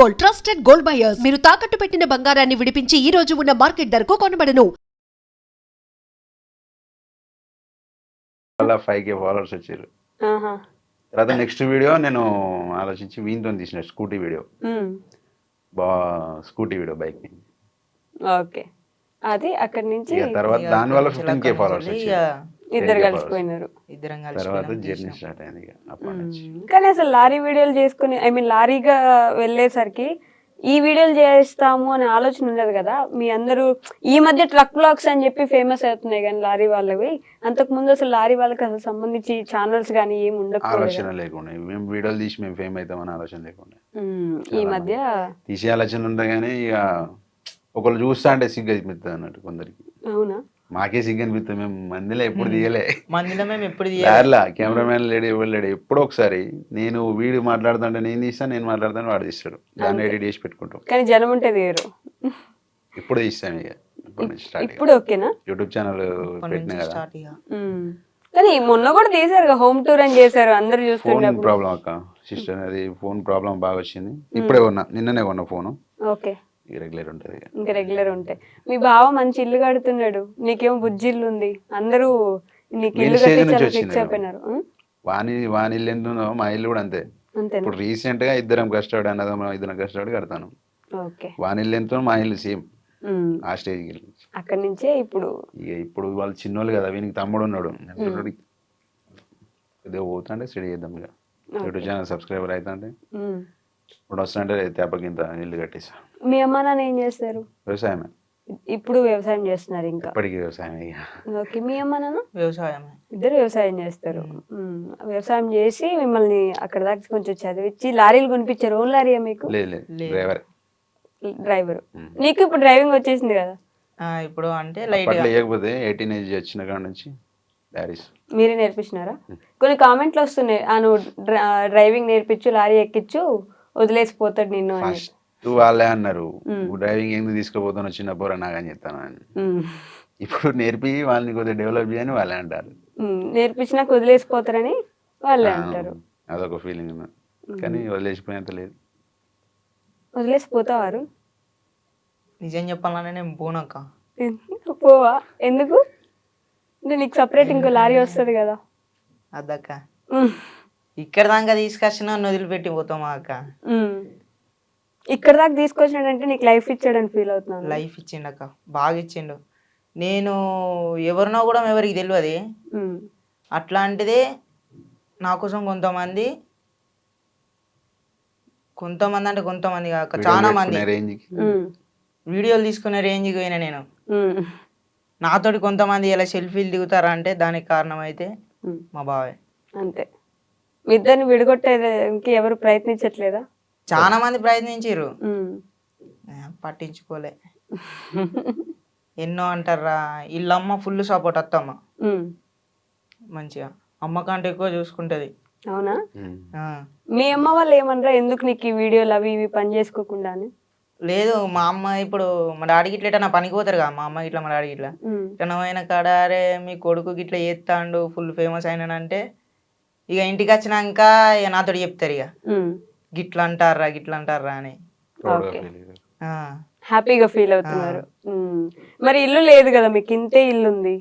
Gold, trusted gold buyers. మీరు తాకట్టు పెట్టిన బంగారాన్ని విడిపించి ఈ రోజు ఉన్న మార్కెట్ ధరకు కొనబడను. అలా 5K ఫాలోవర్స్ వచ్చారు. ఆహా. తర్వాత నెక్స్ట్ వీడియో నేను ఆలోచించి వీనితో తీసిన scooty video, scooty video bike. Okay, అది అక్కడి నుంచి ఇక తర్వాత దాని వల్ల 15K ఫాలోవర్స్ వచ్చారు. ఇద్దరు కలిసిపోయినారు. తర్వాత జర్నీ స్టార్ట్ అయింది ఇక అప్పటి నుంచి. కానీ అసలు లారీ వీడియోలు చేసుకుని లారీగా వెళ్ళేసరికి ఈ వీడియోలు చేస్తాము అనే ఆలోచన ఉండదు కదా. మీ అందరూ ఈ మధ్య ట్రక్ బ్లాగ్స్ అని చెప్పి ఫేమస్ అవుతున్నాయి కానీ లారీ వాళ్ళవి, అంతకు ముందు అసలు లారీ వాళ్ళకి అసలు సంబంధించి ఛానల్స్ కానీ ఏమి ఆలోచన లేకుండా మేము వీడియోలు తీసి మేము ఫేమ్ అవుతామని ఆలోచన లేకుండా ఈ మధ్య తీసే ఆలోచన ఉండే కానీ ఇక ఒకళ్ళు చూస్తా అంటే సిగ్గు అనిపిస్తుంది అన్నట్టు కొందరికి. అవునా? మాకే సిగ్గు అనిపిస్తుంది. మేము మందిలో ఎప్పుడు తీయలే, కెమెరామెన్ లేడు, ఎవరు లేడు. ఎప్పుడో ఒకసారి నేను వీడియో మాట్లాడుతుంటే నేను తీస్తాను, నేను మాట్లాడుతాను వాడు తీస్తాడు, దాన్ని ఎడిట్ చేసి పెట్టుకుంటాం. కానీ జనం ఉంటే తీయరు. ఇప్పుడు తీస్తాను ఇక ఇప్పుడు ఓకేనా? యూట్యూబ్ ఛానల్ పెట్టినా కదా. కానీ మొన్న కూడా తీసారు, హోమ్ టూర్ అని చేశారు, అందరు చూస్తుంటే. ఫోన్ ప్రాబ్లం అక్క, సిస్టర్, అది ఫోన్ ప్రాబ్లం బాగా వచ్చింది. ఇప్పుడే కొన్నా, నిన్ననే కొన్నా ఫోను. ఓకే, రెగ్యులర్ ఉంటుంది ఇంకా రెగ్యులర్ ఉంటాయి. మీ బావ మంచి ఇల్లు కడుతున్నాడు, నీకేమో బుజ్జి ఇల్లు ఉంది, అందరూ నీకు ఇల్లు కట్టించాలని ఫిక్స్ అయిపోయినారు. వాని ఇల్లు ఎంత ఉందో మా ఇల్లు కూడా అంతే. ఇప్పుడు రీసెంట్ గా ఇద్దరం కష్టపడి అన్నదమ్ములం ఇద్దరం కష్టపడి కడతాను. వాని ఇల్లు ఎంతో మా ఇల్లు సేమ్ ఆ స్టేజ్కి. అక్కడి నుంచే ఇప్పుడు వాళ్ళు చిన్నోళ్ళు కదా, వీనికి తమ్ముడు ఉన్నాడు. ఇదే పోతుంటే స్టడీ చేద్దాం ఇక, యూట్యూబ్ ఛానల్ సబ్స్క్రైబర్ అవుతా అంటే ఇప్పుడు వస్తుంటే తేపకింత ఇల్లు కట్టేసా. మీ అమ్మ నాన్న ఏం చేస్తారు? వ్యవసాయమే. ఇప్పుడు వ్యవసాయం చేస్తున్నారు ఇంకా? ఇప్పటికీ వ్యవసాయం. ఓకే, మీ అమ్మ నాన్న వ్యవసాయం, ఇద్దరు వ్యవసాయం చేస్తారు. వ్యవసాయం చేసి మిమ్మల్ని అక్కడ దాకా కొంచెం చదివించి లారీలు కొనిపించారు. ఓన్ లారీ మీకు? డ్రైవర్. నీకు ఇప్పుడు డ్రైవింగ్ వచ్చేసింది కదా? ఇప్పుడు అంటే లైట్ లేకపోతే 18 ఏజ్ వచ్చిన కాడ నుంచి మీరే నేర్పించినారా? కొన్ని కామెంట్లు వస్తున్నాయి, నువ్వు డ్రైవింగ్ నేర్పించు, లారీ ఎక్కించు, వదిలేసిపోతాడు నిన్ను అని. వాళ్ళే అన్నారు, డ్రైవింగ్ ఎందుకు తీసుకుపోతాను చిన్న పోరా నాకని చెప్తాను అని. ఇప్పుడు నేర్పి వాళ్ళని కొద్దిగా డెవలప్ చేయని వాళ్ళే అంటారు. నేర్పించినాక వదిలేసిపోతారని వాళ్ళే అంటారు. అదొక ఫీలింగ్, కానీ వదిలేసిపోయేంత లేదు. వదిలేసిపోతావారు? నిజం చెప్పాలనే నేను పోనక్క. పోవా? ఎందుకు? అంటే నీకు సపరేట్ ఇంకో లారీ వస్తుంది కదా. అద్దక్క, ఇక్కడ దాకా తీసుకొచ్చిన వదిలిపెట్టి పోతామా అక్క? ఇక్కడ దాకా తీసుకొచ్చినాడంటే నీకు లైఫ్ ఇచ్చాడని ఫీల్ అవుతున్నాను. లైఫ్ ఇచ్చిండక్క, బాగా ఇచ్చిండు. నేను ఎవరినో కూడా ఎవరికి తెలియదు, అట్లాంటిదే నా కోసం కొంతమంది అంటే కొంతమంది కాక చాలా మంది వీడియోలు తీసుకునే రేంజ్కి పోయినా నేను. నాతోటి కొంతమంది ఇలా సెల్ఫీలు దిగుతారా అంటే దానికి కారణం అయితే మా బావే. అంతే. మీ ఇద్దరిని విడగొట్టేదానికి ఎవరు ప్రయత్నించట్లేదా? చాలా మంది ప్రయత్నించారు, పట్టించుకోలే. ఎన్నో అంటారా, వీళ్ళమ్మ ఫుల్ సపోర్ట్, అత్తమ్మ మంచిగా అమ్మ కంటే ఎక్కువ చూసుకుంటది. అవునా? మీ అమ్మ వాళ్ళు ఏమన్నారా, ఎందుకు నీకు ఈ వీడియోలు అవి ఇవి పని చేసుకోకుండా అని? లేదు, మా అమ్మ ఇప్పుడు మా డాడీకి ఇట్లా నా పనికి పోతారు కదా, మా అమ్మ ఇట్లా మా డాడీ ఇట్లా అయిన కాడ, అరే మీ కొడుకు ఇట్లా చేస్తాడు ఫుల్ ఫేమస్ అయినానంటే ఇక ఇంటికి వచ్చినాక ఇక నాతో చెప్తారు, ఇక గిట్లా అంటారా అని. హ్యాపీగా ఫీల్ అవుతున్నారు. మరి ఇల్లు లేదు కదా మీకు, ఇంతే ఇల్లు ఉంది,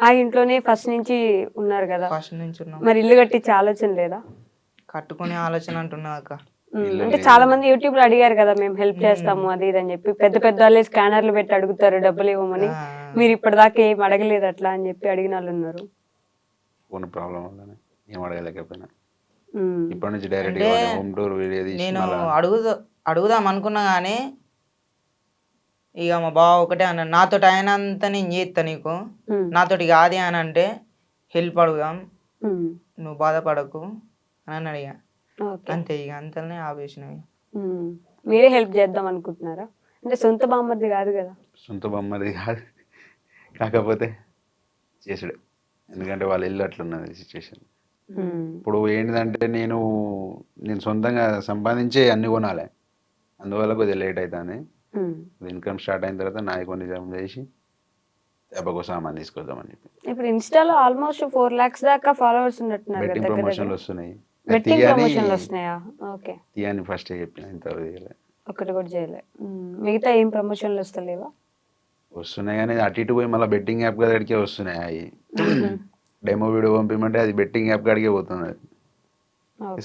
ఆ ఇంట్లోనే ఫస్ట్ నుంచి ఉన్నారు కదా. ఫస్ట్ నుంచి ఉన్నాం. మరి ఇల్లు కట్టించే ఆలోచన లేదా? కట్టుకునే ఆలోచన అంటున్నా అక్క. అంటే చాలా మంది యూట్యూబ్ లో అడిగారు కదా, మేము హెల్ప్ చేస్తాము అది ఇది అని చెప్పి, పెద్ద పెద్ద వాళ్ళే స్కానర్లు పెట్టి అడుగుతారు డబ్బులు ఇవ్వమని. మీరు ఇప్పటిదాకా ఏం అడగలేదు అట్లా అని చెప్పి అడిగిన వాళ్ళు ఉన్నారు. నేను అడుగుదాం అనుకున్నా కానీ ఇక మా బావ ఒకటే అన్నాడు, నాతోటి అయినంత నేను చేస్తా, నీకు నాతోటి కాదు అని అంటే హెల్ప్ అడుగుదాం, నువ్వు బాధపడకు అని అడిగా. అంతే, ఇక అంతనే ఆపేసినవి. మీరే హెల్ప్ చేద్దాం అనుకుంటున్నారా? అంటే సొంత బామ్మది కాదు కదా. సొంత బామ్మది కాదు, కాకపోతే చేసుడే, ఎందుకంటే వాళ్ళ ఇల్లు అట్లున్నది సిచ్యువేషన్. ఇప్పుడు ఏంటిదంటే నేను సొంతంగా సంపాదించే అన్ని కొనాలి, అందువల్ల కొద్దిగా లేట్ అవుతుంది. ఇన్కమ్ స్టార్ట్ అయిన తర్వాత నాయి కొన్ని జమ చేసి దెబ్బకు సామాన్ తీసుకొద్దామని చెప్పి. ఇప్పుడు ఇన్స్టాలో ఆల్మోస్ట్ 4 lakhs దాకా ఫాలోవర్స్ ఉన్నట్టున్నారు. బెట్టింగ్ ప్రమోషన్లు వస్తున్నాయి, బెట్టింగ్ తీయని ప్రమోషన్లు వస్తున్నాయా? ఓకే, తీయని ఫస్ట్ చెప్పిన ఇంతవరకు చేయలే. ఒకటి కూడా చేయలే. మిగతా ఏం ప్రమోషన్లు వస్తలేవా? వస్తున్నాయి కానీ అటు ఇటు పోయి మళ్ళీ బెట్టింగ్ యాప్ కాడికే వస్తున్నాయి. అవి డెమో వీడియో పంపిమంటే అది బెట్టింగ్ యాప్ కాడికే పోతుంది.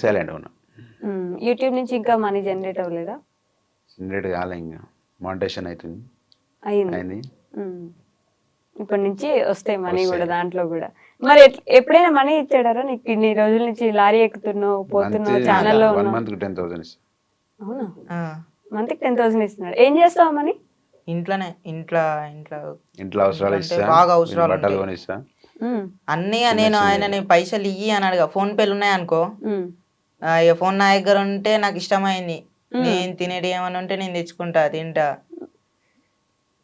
సైలెంట్ ఉన్నా. యూట్యూబ్ నుంచి ఇంకా మనీ జనరేట్ అవ్వలేదా? జనరేట్ కాలే, ఇంకా మానిటేషన్ అవుతుంది, అయింది. అయింది. ఇప్పటి నుంచి వస్తాయి మనీ కూడా, వస్తాయి. దాంట్లో కూడా. మరి ఎప్పుడైనా మనీ ఇచ్చాడారా నీకు? ఇన్ని రోజుల నుంచి లారీ ఎక్కుతున్నావు, పోతున్నావు, ఛానల్లో 1 ఉన్నావు. మంత్కి 10,000 ఇస్తా. అవునా? ఆ, మంత్కి 10,000 ఇస్తున్నాడు. ఏం చేస్తావు మనీ? ఇంట్లోనే ఇంట్లో ఇంట్లో అవసరాలు అంటే ఇస్తా, బాగా అవసరాలు బట్టలు ఉంటాయి. కొనిస్తా. అన్నీ నేను ఆయనని పైసలు ఇయ్యి అన్నాడుగా, ఫోన్ పేలు ఉన్నాయి అనుకో, ఇక ఫోన్ నా దగ్గర ఉంటే నాకు ఇష్టమైంది, నేను తినేది ఏమని ఉంటే నేను తెచ్చుకుంటా, తింటా.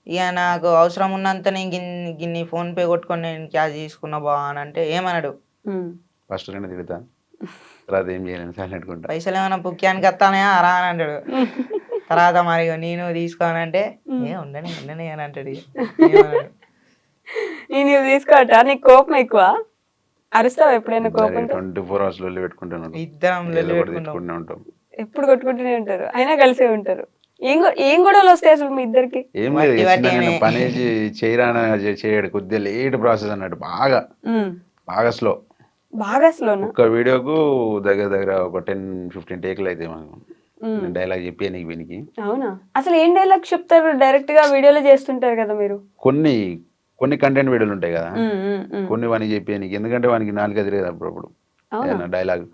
ఇక నాకు అవసరం ఉన్నంత నేను గిన్ని ఫోన్ పే కొట్టుకొని నేను క్యాష్ తీసుకున్నా బా అని అంటే ఏమన్నాడు, ఫస్ట్ రెండు తిడతా, తర్వాత ఏం చేయలేను, సైలెంట్ ఉంటా. పైసలు ఏమైనా పుక్యానికి వస్తానయా రా అని అంటాడు. తర్వాత మరి ఇక నేను తీసుకోనంటే ఏ ఉండని ఉండని అని అంటాడు. ఏమన్నాడు, నేను తీసుకోవటా? నీకు కోపం ఎక్కువ? అరుస్తావు ఎప్పుడైనా కోపం? 24 hours లొల్లి పెట్టుకుంటాను, ఇద్దరం లొల్లి పెట్టుకుంటాం. తిట్టుకుంటూనే ఉంటాం. ఎప్పుడు కొట్టుకుంటూనే ఉంటారు, అయినా కలిసే ఉంటారు. ఏం గొడవలు వస్తాయి అసలు మీ ఇద్దరికి? ఏం లేదు, వట్టి చిన్న వట్టిగానే. పని చేయరాన చేయడు, కొద్దిగా లేట్ ప్రాసెస్ అన్నట్టు, బాగా స్లో. బాగా స్లోనా? ఒక్క వీడియోకు దగ్గర ఒక 10-15 టేకులు అయితే మాకు డైలాగ్ చెప్పి నీకు వీనికి. అవునా? అసలు ఏం డైలాగ్ చెప్తారు? డైరెక్ట్ గా వీడియోలో చేస్తుంటారు కదా మీరు. కొన్ని కంటెంట్ వీడియోలు ఉంటాయి కదా, కొన్ని వానికి చెప్పి నీకు, ఎందుకంటే వానికి 4 తిరగదు అప్పుడప్పుడు డైలాగ్.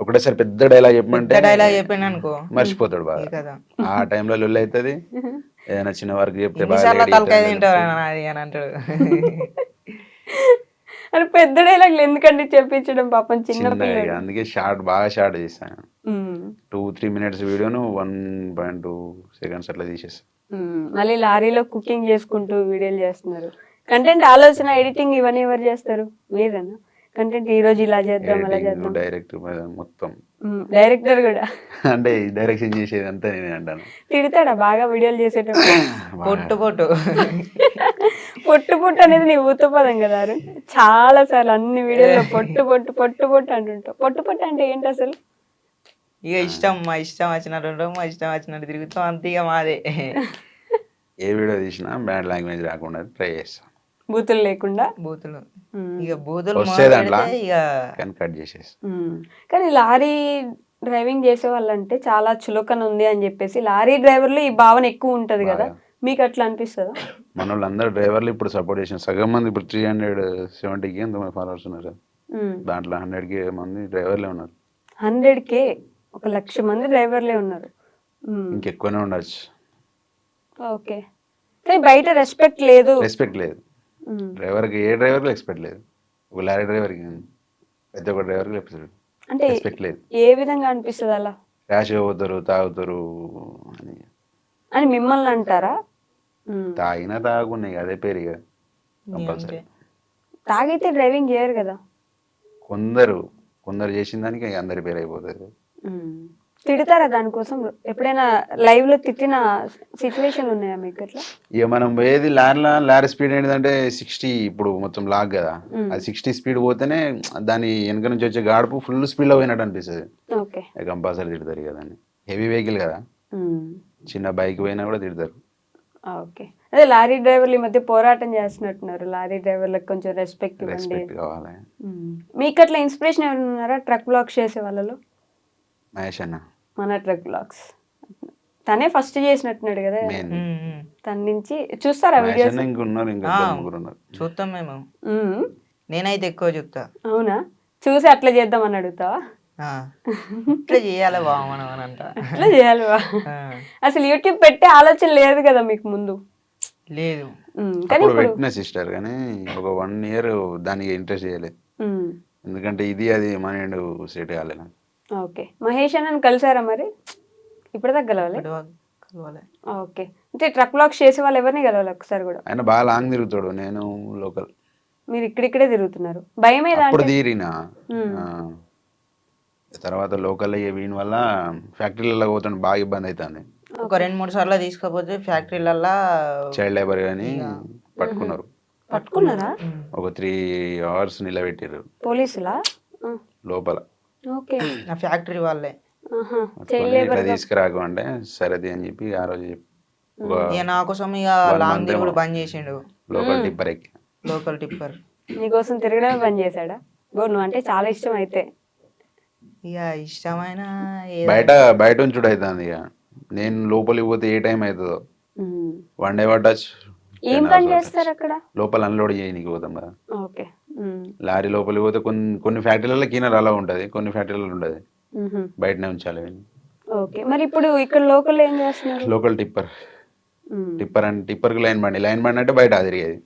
ఒకటేసారి పెద్ద డైలాగ్ చెప్పమంటే డైలాగ్ చెప్పాను అనుకో మర్చిపోతాడు బాగా కదా, ఆ టైంలో లొల్లి అవుతుంది. ఏదైనా చిన్న వరకు చెప్తే ఎన్నిసార్లు తలకాయ తింటావు అది అని అంటాడు. అని పెద్ద డైలాగ్లు ఎందుకండి చెప్పించడం, పాపం చిన్న పిల్లలు. అందుకే బాగా షార్ట్ చేస్తాను. 2-3 minutes వీడియోను 1.2 seconds అట్లా తీసేస్తాను. మళ్ళీ లారీలో కుకింగ్ చేసుకుంటూ వీడియోలు చేస్తున్నారు. కంటెంట్ ఆలోచన, ఎడిటింగ్ ఇవన్నీ ఎవరు చేస్తారు? మీరేనా? కంటెంట్ ఈ రోజు ఇలా చేద్దాం, అలా చేద్దాం. డైరెక్ట్ మొత్తం, డైరెక్టర్ కూడా అంటే డైరెక్షన్ చేసేది అంతా నేనే అంటాను. తిడతాడా బాగా వీడియోలు చేసేటప్పుడు? పొట్టు పొట్టు అనేది నీ ఊతపదం కదా అరుణ్. చాలా సార్లు అన్ని వీడియోలో పొట్టు అంటుంటావు. పొట్టు అంటే ఏంటి అసలు? ఇక మా ఇష్టం వచ్చినట్టు ఉంటాం, మా ఇష్టం వచ్చినట్టు తిరుగుతాం, అంతే ఇక మాదే. ఏ వీడియో తీసినా బ్యాడ్ లాంగ్వేజ్ రాకుండా ట్రై చేస్తాను, బూతులు లేకుండా. బూతులు ఇక బూతులు వస్తే దాంట్లో ఇక కట్ చేసేస్తాను. కానీ లారీ డ్రైవింగ్ చేసే వాళ్ళంటే చాలా చులకన ఉంది అని చెప్పేసి లారీ డ్రైవర్లు ఈ భావన ఎక్కువ ఉంటది కదా, మీకు అట్లా అనిపిస్తుందా? మన వాళ్ళందరూ డ్రైవర్లు ఇప్పుడు సపోర్ట్ చేసిన సగం మంది ఇప్పుడు 370K ఎంతమంది ఫాలోవర్స్ ఉన్నారు, దాంట్లో 100K మంది డ్రైవర్లే ఉన్నారు. 100K 1,00,000 మంది డ్రైవర్లే ఉన్నారు. ఇంకెక్కువనే ఉండొచ్చు. ఓకే, కానీ బయట రెస్పెక్ట్ లేదు. డ్రైవర్కి, ఏ డ్రైవర్కి రెస్పెక్ట్ లేదు. ఒక లారీ డ్రైవర్కి, ప్రతి ఒక్క డ్రైవర్కి రెస్పెక్ట్ లేదు. ఏ విధంగా అనిపిస్తుంది అలా? ర్యాష్ పోతారు, తాగుతారు అని మిమ్మల్ని అంటారా? తాగినా తాగున్నాయి అదే పేరు ఇక కంపల్సరీ. తాగితే డ్రైవింగ్ చేయరు కదా కొందరు చేసిన దానికి అందరి పేరు అయిపోతుంది. తిడతారా దానికోసం? ఎప్పుడైనా లైవ్ లో తిట్టిన సిచ్యువేషన్ ఉన్నాయా మీకు అట్లా? ఇక మనం పోయేది లారీ స్పీడ్ ఏంటంటే 60, ఇప్పుడు మొత్తం లాగ్ కదా, అది 60 స్పీడ్ పోతేనే దాని వెనక నుంచి వచ్చే గాడుపు ఫుల్ స్పీడ్ లో పోయినట్టు అనిపిస్తుంది. కంపల్సరీ తిడతారు కదా, హెవీ వెహికల్ కదా, చిన్న బైక్ పోయినా కూడా తిడతారు. ఓకే, అదే లారీ డ్రైవర్లు ఈ మధ్య పోరాటం చేస్తున్నట్టున్నారు, లారీ డ్రైవర్లకు కొంచెం రెస్పెక్ట్ కావాలి. మీకు అట్లా ఇన్స్పిరేషన్ ఎవరైనా ఉన్నారా ట్రక్ బ్లాగ్స్ చేసే వాళ్ళలో? మహేష్ అన్న, మన ట్రక్ బ్లాగ్స్ తనే ఫస్ట్ చేసినట్టున్నాడు కదా, తన నుంచి చూస్తారా వీడియోస్? చూస్తాం మేము, నేనైతే ఎక్కువ చూస్తా. అవునా? చూసి అట్లా చేద్దామని అడుగుతావా? ఇట్లా చేయాలి బా మనం అని అంట. ఇట్లా చేయాలి బా. అసలు యూట్యూబ్ పెట్టే ఆలోచన లేదు కదా మీకు ముందు? లేదు, కానీ పెట్టిన సిస్టర్, కానీ ఒక 1 year దానికి ఇంట్రెస్ట్ చేయలేదు, ఎందుకంటే ఇది అది మైండ్ సెట్ కాలేదు. ఓకే, మహేష్ అన్నని కలిసారా మరి? ఇప్పటిదాకా కలవాలి. ఓకే, అంటే ట్రక్ బ్లాగ్స్ చేసే వాళ్ళు ఎవరిని కలవాలి ఒకసారి కూడా? ఆయన బాగా లాంగ్ తిరుగుతాడు, నేను లోకల్. మీరు ఇక్కడిక్కడే తిరుగుతున్నారు, భయం మీద? అప్పుడు తీరినా తర్వాత లోకల్ వీని వల్ల ఫ్యాక్టరీలలో పోతాను, బాగా ఇబ్బంది అవుతుంది. ఒక 2-3 సార్లు తీసుకపోతే ఫ్యాక్టరీలలో చైల్డ్ లేబర్ అని పట్టుకున్నారా? ఒక 3 hours నిలబెట్టారు పోలీసులా? లోపల. ఓకే. నా ఫ్యాక్టరీ వాళ్ళే. ఆహా. పట్టుకొని చైల్డ్ ఇట్లా లేబర్ తీసుకురాకు అంటే సరేది అని చెప్పి ఆ రోజు ఒక ఇక నా కోసం ఇక 1 లాంగ్ month తిరుగుడు ఏమో బంద్ చేసిండు. లోకల్ టిప్పర్ ఎక్కి. Local tipper. నీకోసం తిరగడమే పని చేశాడా? నువ్వు అంటే చాలా ఇష్టం అయితే. ఇక ఇష్టమైన బయట ఉంచుడు అవుతుంది ఇక. నేను లోపలికి పోతే ఏ టైం అవుతుందో వన్ డే పట్టచ్చు. ఏం పని చేస్తారు అక్కడ? లోపల అన్లోడ్ చేయనీకి పోతాం కదా. ఓకే. లారీ లోపలికి పోతే కొన్ని ఫ్యాక్టరీలలో క్లీనర్ అలా ఉంటుంది, కొన్ని ఫ్యాక్టరీలలో ఉండదు, బయటనే ఉంచాలి. ఓకే. మరి ఇప్పుడు ఇక్కడ లోకల్ ఏం చేస్తున్నారు? లోకల్ టిప్పర్కి లైన్ బండి అంటే బయట తిరిగేది.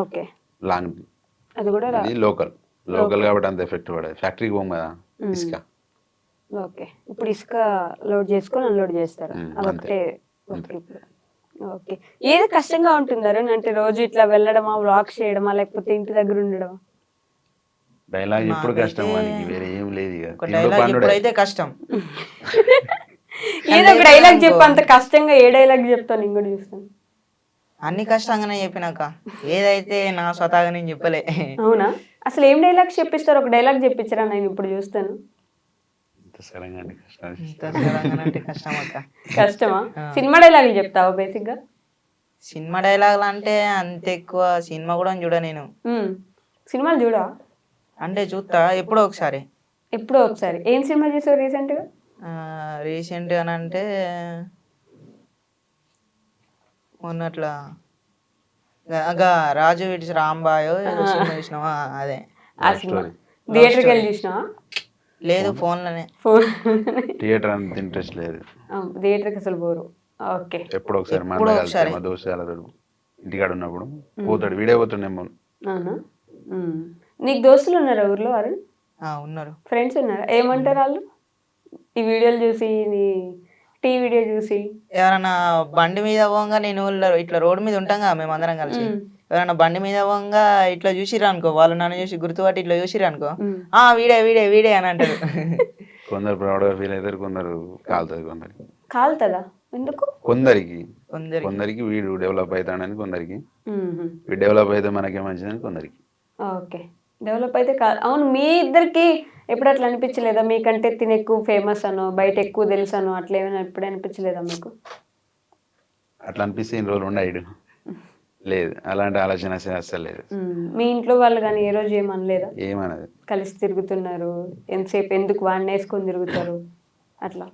ఓకే. లాంగ్ అది కూడా అది లోకల్ కాబట్టి అంత ఎఫెక్ట్ పడదు. ఫ్యాక్టరీకి పోం కదా ఇసుక. ఓకే. ఇప్పుడు ఇసుక లోడ్ చేసుకొని అన్లోడ్ చేస్తారు, అదొకటే. ఓకే. ఓకే. ఏది కష్టంగా ఉంటుందారు అంటే రోజు ఇట్లా వెళ్ళడమా, వ్లాగ్స్ చేయడమా, లేకపోతే ఇంటి దగ్గర ఉండడమా? డైలాగ్ ఎప్పుడు కష్టం వానికి, వేరే ఏం లేదు ఇక. ఒక డైలాగ్ ఇప్పుడైతే కష్టం. ఏదో ఒక డైలాగ్ చెప్పు, అంత కష్టంగా ఏ డైలాగ్ చెప్తాను నేను కూడా చూస్తాను. అన్ని కష్టంగానే చెప్పినాక ఏదైతే నా స్వతహాగా నేను చెప్పలే. అవునా? అసలు ఏం డైలాగ్స్ చెప్పిస్తారు? ఒక డైలాగ్ చెప్పించరా, నేను ఇప్పుడు చూస్తాను. ఇంత సరంగా అంటే కష్టం అక్క. కష్టమా? సినిమా డైలాగులు చెప్తావా బేసిక్ గా? సినిమా డైలాగులు అంటే అంత ఎక్కువ సినిమా కూడా చూడ నేను. సినిమాలు చూడా? అంటే చూస్తా ఎప్పుడో ఒకసారి. ఎప్పుడో ఒకసారి. ఏం సినిమా చూసావు రీసెంట్ గా? రీసెంట్ అని అంటే మొన్నట్లా రాజు విడిచి రాంబాయో ఏదో సినిమా చూసినావా? అదే. ఆ సినిమా థియేటర్కి వెళ్ళి చూసినావా? లేదు, ఫోన్లోనే. థియేటర్ అంత ఇంట్రెస్ట్ లేదు. థియేటర్కి అసలు పోరు. ఓకే. ఎప్పుడు ఒకసారి మా దోస్తు ఇంటికాడ ఉన్నప్పుడు పోతాడు, వీడియో పోతుండేమో. అవునా? నీకు దోస్తులు ఉన్నారా ఊర్లో? అరుణ్ ఉన్నారు. ఫ్రెండ్స్ ఉన్నారా? ఏమంటారు వాళ్ళు ఈ వీడియోలు చూసి, నీ టీ వీడియో చూసి? ఎవరైనా బండి మీద పోగా, నేను ఇట్లా రోడ్డు మీద ఉంటాం కదా మేము అందరం కలిసి, ఎవరైనా బండి మీద పోగా ఇట్లా చూసిరా అనుకో, వాళ్ళు నన్ను చూసి గుర్తుపట్టి ఇట్లా చూసిరా అనుకో, వీడే వీడే వీడే అని అంటారు. కొందరు ప్రౌడ్గా ఫీల్ అవుతారు, కొందరు కాలుతుంది. కాలుతుందా? ఎందుకు? కొందరికి వీడు డెవలప్ అవుతాడని, కొందరికి వీడు డెవలప్ అయితే మనకే మంచిదని కొందరికి. ఓకే. డెవలప్ అయితే అవును. మీ ఇద్దరికి ఎప్పుడు అట్లా అనిపించలేదా? మీకంటే తిని ఎక్కువ ఫేమస్ అనో, బయట ఎక్కువ తెలుసు అనో, అట్లా ఏమైనా ఎప్పుడు అనిపించలేదా మీకు? అట్లా అనిపిస్తే ఇన్ని రోజులు ఉండడు. లేదు, అలాంటి ఆలోచన అసలు లేదు. మీ ఇంట్లో వాళ్ళు కానీ ఏ రోజు ఏమనలేదా? ఏమన్నది? కలిసి తిరుగుతున్నారు, ఎంతసేపు ఎందుకు వాడిని వేసుకొని తిరుగుతారు అట్లా?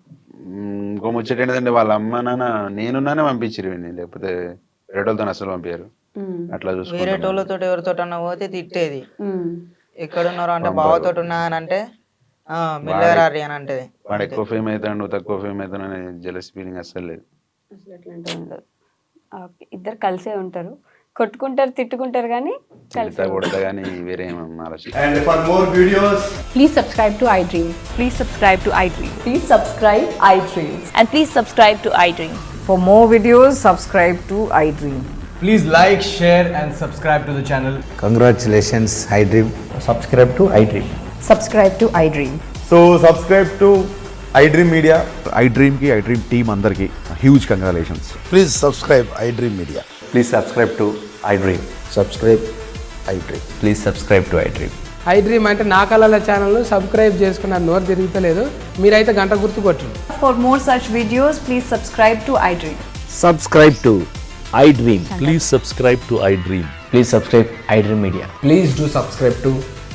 ఇంకో ముచ్చట ఏంటంటే, వాళ్ళ అమ్మ నాన్న నేనున్నానే పంపించారు, లేకపోతే వేరేటోళ్ళతో అసలు పంపించారు. అట్లా వేరే టోళ్ళతో ఎవరితో అన్న పోతే తిట్టేది. ఎక్కడున్నారో అంటే బావతో ఉన్నా అని అంటే మిల్లరారి అని అంటే, వాడు ఎక్కువ ఫేమ్ అవుతాడు, నువ్వు తక్కువ ఫేమ్ అవుతాను అనే జెలస్ ఫీలింగ్ అసలు లేదు. అసలు అట్లాంటివి ఉండదు. ఓకే. ఇద్దరు కలిసే ఉంటారు, కొట్టుకుంటారు, తిట్టుకుంటారు, కానీ కొడతా కానీ వేరే ఆలోచన. And for more videos, Please subscribe to iDream. Please subscribe to iDream. Please subscribe iDream. And please subscribe to iDream. For more videos, subscribe to iDream. please like, share and subscribe to the channel. Congratulations, iDream. Subscribe to iDream. Subscribe to iDream. So subscribe to iDream Media. iDream ki iDream team andarki huge congratulations. Please subscribe iDream Media. Please subscribe to iDream. Subscribe iDream. Please subscribe to iDream. iDream అంటే నా కళల channel subscribe చేసుకున్న నోరు తిరుగుతలేదు, మీరైతే గంట గుర్తు కొట్టండి. For more such videos, please subscribe to iDream. Subscribe to iDream. Please subscribe to iDream. Please subscribe iDream Media. Please do subscribe to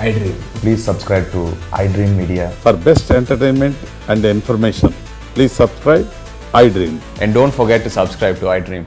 iDream. Please subscribe to iDream Media. For best entertainment and information, please subscribe iDream. And don't forget to subscribe to iDream.